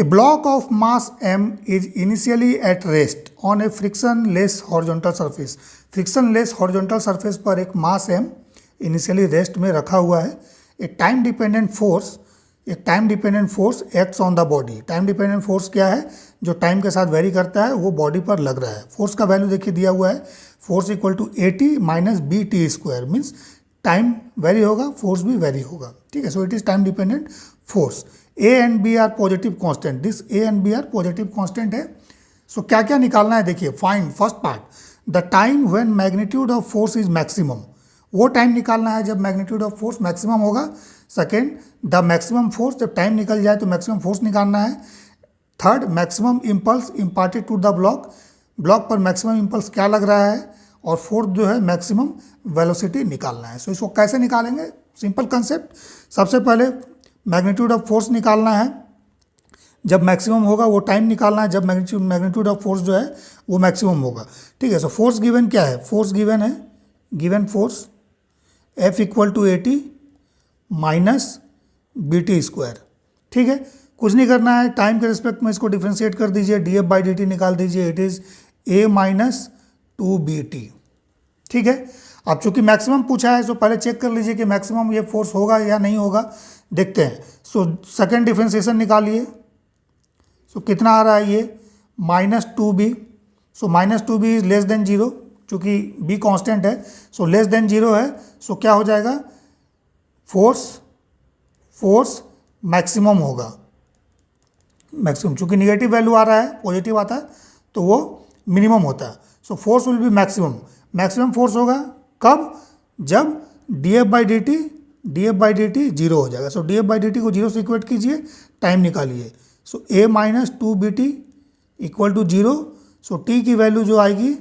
A block of mass m is initially at rest on a frictionless horizontal surface. Frictionless horizontal surface पर एक मास m initially rest में रखा हुआ है. एक time dependent force acts on the body. Time dependent force क्या है? जो टाइम के साथ वेरी करता है वो बॉडी पर लग रहा है. फोर्स का वैल्यू देखिए दिया हुआ है, force equal to AT minus BT square. Means time vary होगा, फोर्स भी वेरी होगा. ठीक है, so it is time dependent force. A and B are positive constant. This A and B are positive constant है. So क्या क्या निकालना है देखिए. Find first part the time when magnitude of force is maximum. वो time निकालना है जब मैग्नीट्यूड ऑफ फोर्स मैक्सिमम होगा. सेकेंड, द मैक्सिमम फोर्स, जब टाइम निकल जाए तो मैक्सिमम फोर्स निकालना है. Third, maximum impulse imparted to the block. Block पर मैक्सिमम इम्पल्स क्या लग रहा है. और फोर्थ जो है मैक्सिमम वेलोसिटी निकालना है. सो इसको कैसे निकालेंगे? Simple concept. सबसे पहले मैग्नीट्यूड ऑफ फोर्स निकालना है जब मैक्सिमम होगा, वो टाइम निकालना है जब मैग्नीट्यूड ऑफ फोर्स जो है वो मैक्सिमम होगा. ठीक है, सो फोर्स गिवन क्या है? फोर्स गिवन है, given force F equal to AT minus BT square. ठीक है, कुछ नहीं करना है, टाइम के रिस्पेक्ट में इसको डिफ्रेंशिएट कर दीजिए, dF बाई dt निकाल दीजिए. It is A minus 2BT. ठीक है, अब चूंकि मैक्सिमम पूछा है, सो पहले चेक कर लीजिए कि मैक्सिमम ये फोर्स होगा या नहीं होगा. देखते हैं. सो सेकेंड डिफ्रेंशिएशन निकालिए. सो कितना आ रहा है ये? Minus 2B. So minus 2B is less than 0, चूँकि B कांस्टेंट है. सो लेस देन 0 है. सो क्या हो जाएगा? फोर्स मैक्सिमम होगा. मैक्सिमम, चूँकि निगेटिव वैल्यू आ रहा है, पॉजिटिव आता है तो वो मिनिमम होता है. So force will be maximum. Maximum force होगा कब? जब dF बाई dt 0 हो जाएगा. सो dF बाई dt को 0 से इक्वेट कीजिए, टाइम निकालिए. So A minus 2BT equal to 0. So T की वैल्यू जो आएगी,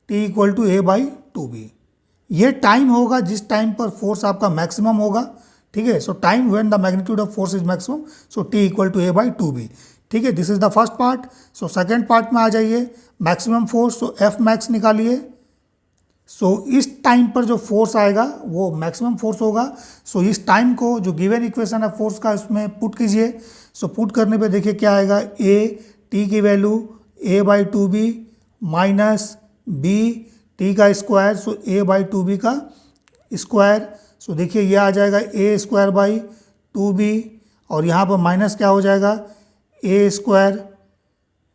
T equal to A by 2B. ये टाइम होगा जिस टाइम पर फोर्स आपका मैक्सिमम होगा. ठीक है, so time when the magnitude of force is maximum. So T equal to A by 2B. ठीक है, this is the first part. So second part में आ जाइए. Maximum force, so F max निकालिए. सो इस टाइम पर जो force आएगा वो मैक्सिमम फोर्स होगा. सो इस टाइम को जो गिवन इक्वेशन है फोर्स का, इसमें पुट कीजिए. सो पुट करने पे देखिए क्या आएगा. A, T की value A by 2B minus B T का square. So A by 2B का स्क्वायर. सो देखिए ये आ जाएगा A स्क्वायर बाई 2B, और यहाँ पर माइनस क्या हो जाएगा? A square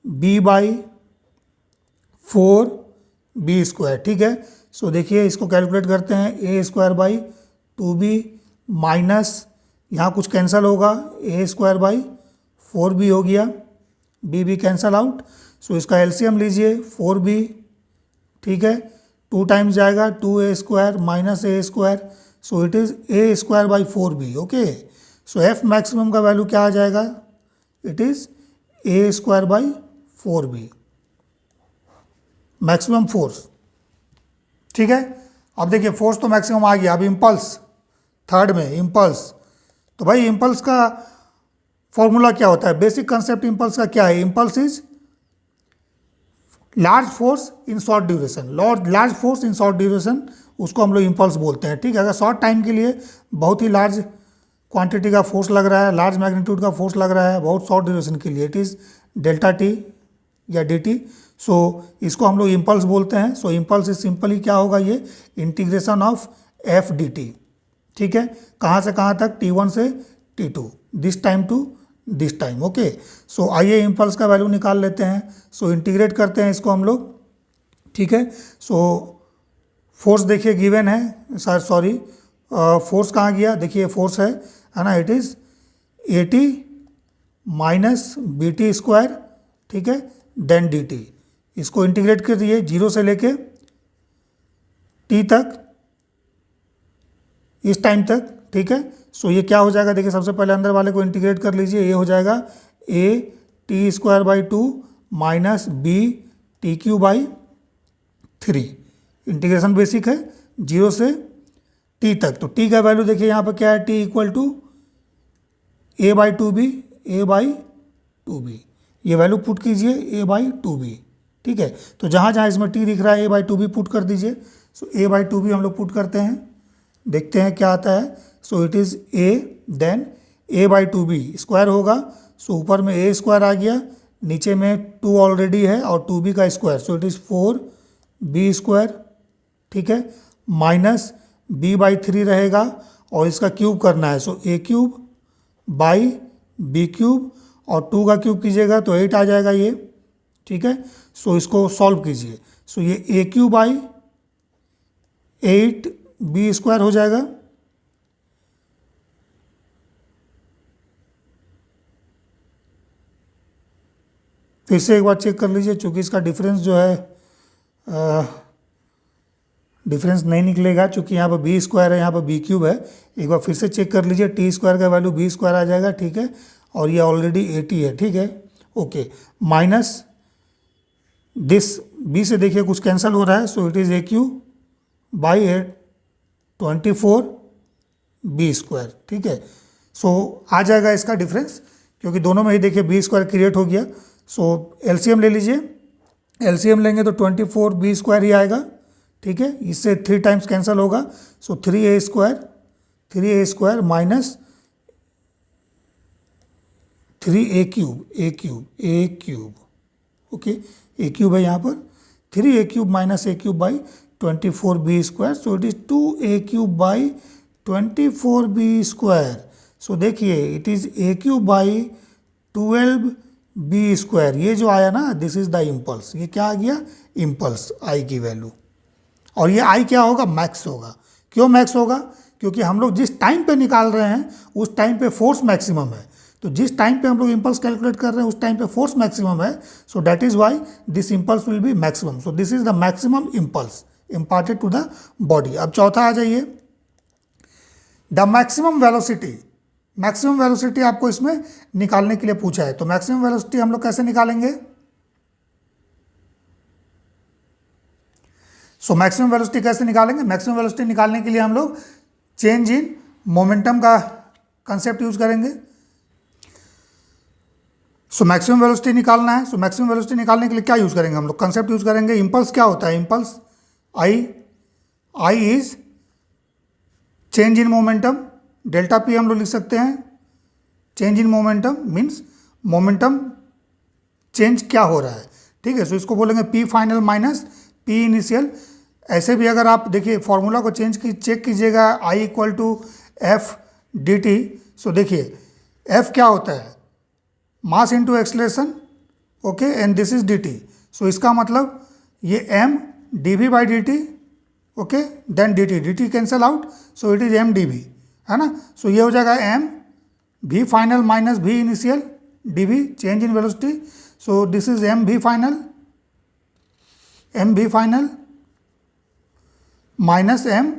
B by 4B square. ठीक है, सो देखिए इसको कैलकुलेट करते हैं. A square by 2B minus, यहाँ कुछ कैंसिल होगा, A स्क्वायर बाई 4B हो गया, B कैंसिल आउट. सो इसका एलसीएम लीजिए 4B. ठीक है, 2 टाइम्स जाएगा 2A square minus A square. So it is A square by 4B. Okay, so F maximum का वैल्यू क्या आ जाएगा? It is A square by 4B maximum force. ठीक है, अब देखिए फोर्स तो मैक्सिमम आ गया. अब इम्पल्स, थर्ड में इम्पल्स. तो भाई इम्पल्स का फॉर्मूला क्या होता है? बेसिक कंसेप्ट इम्पल्स का क्या है? Impulse is large force in short duration. Large force in short duration, उसको हम लोग इम्पल्स बोलते हैं. ठीक है, अगर शॉर्ट टाइम के लिए बहुत ही लार्ज क्वांटिटी का फोर्स लग रहा है, लार्ज मैग्नीट्यूड का फोर्स लग रहा है बहुत शॉर्ट ड्यूरेशन के लिए, इट इज़ डेल्टा T या dt. सो इसको हम लोग इम्पल्स बोलते हैं. सो इम्पल्स इज सिंपली क्या होगा? ये इंटीग्रेशन ऑफ F dt. ठीक है, कहाँ से कहाँ तक? T1 से T2, this time to this time. Okay, so आइए इम्पल्स का वैल्यू निकाल लेते हैं. सो इंटीग्रेट करते हैं इसको हम लोग. ठीक है, सो फोर्स देखिए गिवन है, सॉरी फोर्स कहाँ गया? देखिए फोर्स है ना, it is AT minus BT square. ठीक है, देन dt. इसको इंटीग्रेट कर दिए 0 से लेके T तक, इस टाइम तक. ठीक है, सो ये क्या हो जाएगा? देखिए सबसे पहले अंदर वाले को इंटीग्रेट कर लीजिए. ये हो जाएगा A T square by 2 minus B TQ by 3. Integration basic है 0 से T तक. तो T का वैल्यू देखिए यहाँ पर क्या है? T equal to A by 2B. ये वैल्यू पुट कीजिए A बाई 2B. ठीक है, तो जहाँ जहाँ इसमें T दिख रहा है A बाई 2B पुट कर दीजिए. सो A बाई 2B हम लोग पुट करते हैं, देखते हैं क्या आता है. So it is A, then A by 2B square होगा. सो ऊपर में ए स्क्वायर आ गया, नीचे में 2 ऑलरेडी है और 2b का square, so it is 4b square, ठीक है, माइनस b/3 रहेगा और इसका क्यूब करना है, सो a cube by b cube और 2 का क्यूब कीजिएगा तो 8 आ जाएगा ये, ठीक है। सो इसको सॉल्व कीजिए, सो ये a cube by 8b square हो जाएगा, फिर से एक बार चेक कर लीजिए, चूँकि इसका डिफरेंस जो है डिफरेंस नहीं निकलेगा, चूँकि यहाँ पर बी स्क्वायर है, यहाँ पर बी क्यूब है। एक बार फिर से चेक कर लीजिए, टी स्क्वायर का वैल्यू बी स्क्वायर आ जाएगा, ठीक है, और ये ऑलरेडी 80 है, ठीक है, ओके, माइनस दिस बी से देखिए कुछ कैंसिल हो रहा है, so it is a cube by 24 B square, ठीक है। सो आ जाएगा इसका डिफरेंस, क्योंकि दोनों में ही देखिए बी स्क्वायर क्रिएट हो गया। सो एलसीएम ले लीजिए, एलसीएम लेंगे तो 24 बी स्क्वायर ही आएगा, ठीक है, इससे 3 टाइम्स कैंसिल होगा, so 3a square minus 3a cube, okay, a cube है यहाँ पर, 3a cube minus a cube by 24b square, so it is 2a cube by 24b square. So देखिए it is a cube by 12b square, ये जो आया ना, this is the impulse, ये क्या आ गया, इम्पल्स आई की वैल्यू, और ये आई क्या होगा, मैक्स होगा। क्यों मैक्स होगा, क्योंकि हम लोग जिस टाइम पे निकाल रहे हैं उस टाइम पे फोर्स मैक्सिमम है, तो जिस टाइम पे हम लोग इम्पल्स कैलकुलेट कर रहे हैं उस टाइम पे फोर्स मैक्सिमम है, so that is why this impulse will be maximum, so this is the maximum impulse imparted to the body. अब चौथा आ जाइए, the maximum velocity, maximum velocity आपको इसमें निकालने के लिए पूछा है, तो मैक्सिमम वेलोसिटी हम लोग कैसे निकालेंगे, सो मैक्सिमम वेलोसिटी कैसे निकालेंगे, मैक्सिमम वेलोसिटी निकालने के लिए हम लोग चेंज इन मोमेंटम का कंसेप्ट यूज करेंगे। सो मैक्सिमम वेलोसिटी निकालना है, सो मैक्सिमम वेलोसिटी निकालने के लिए क्या यूज करेंगे हम लोग, कंसेप्ट यूज करेंगे। इम्पल्स क्या होता है, impulse I is change in momentum, delta P हम लोग लिख सकते हैं, change in momentum means momentum change क्या हो रहा है, ठीक है। सो इसको बोलेंगे P final minus P initial. ऐसे भी अगर आप देखिए फॉर्मूला को चेक कीजिएगा, I equal to F D T, so देखिए एफ क्या होता है, mass into acceleration, okay, and this is D T, so इसका मतलब ये M D V by D T, okay, then D T cancel out, so it is M D V, है ना। सो ये हो जाएगा M V final minus V initial D V, change in velocity, so this is M V final minus M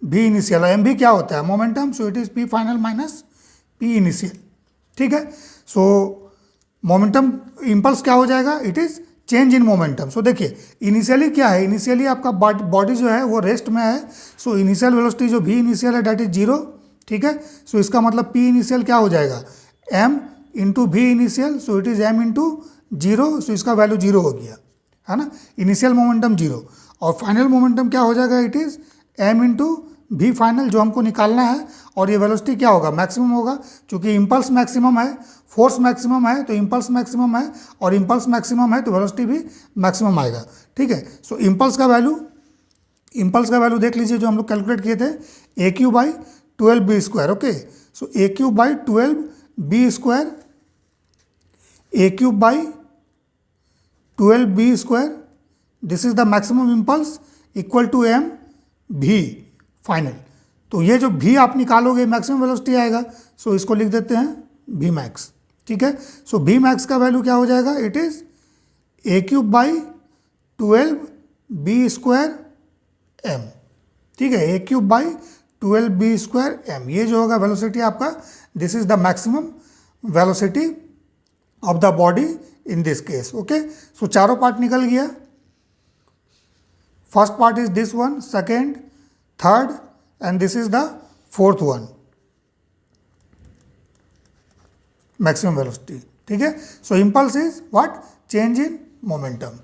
V initial, M V क्या होता है, momentum, so it is P final minus P initial, ठीक है। So momentum impulse क्या हो जाएगा, it is change in momentum. So देखिए initially क्या है, इनिशियली आपका बॉडी जो है वो रेस्ट में है, सो इनिशियल वेलोसिटी जो वी इनिशियल है दैट इज 0, ठीक है। सो इसका मतलब पी इनिशियल क्या हो जाएगा, M into V initial, so it is M into 0, so इसका वैल्यू 0 हो गया, है ना, इनिशियल मोमेंटम 0, और फाइनल मोमेंटम क्या हो जाएगा, it is M into V final जो हमको निकालना है, और ये वेलोसिटी क्या होगा, मैक्सिमम होगा, क्योंकि इम्पल्स मैक्सिमम है, फोर्स मैक्सिमम है तो इम्पल्स मैक्सिमम है, और इम्पल्स मैक्सिमम है तो वेलोसिटी भी मैक्सिमम आएगा, ठीक है। सो इम्पल्स का वैल्यू देख लीजिए जो हम लोग कैलकुलेट किए थे, A cube by 12b square, okay, so A cube by 12b square, A cube by 12b square, this is the maximum impulse equal to M V final. तो ये जो भी आप निकालोगे मैक्सिमम वेलोसिटी आएगा, सो इसको लिख देते हैं भी मैक्स, ठीक है। सो भी मैक्स का वैल्यू क्या हो जाएगा, it is A cube by 12b square M, ठीक है, A cube by 12b square M, ये जो होगा वेलोसिटी आपका, this is the maximum velocity of the body in this case, okay. So चारों पार्ट निकल गया, first part is this one, second, third, and this is the fourth one, maximum velocity, ठीक है। So impulse is what, change in momentum.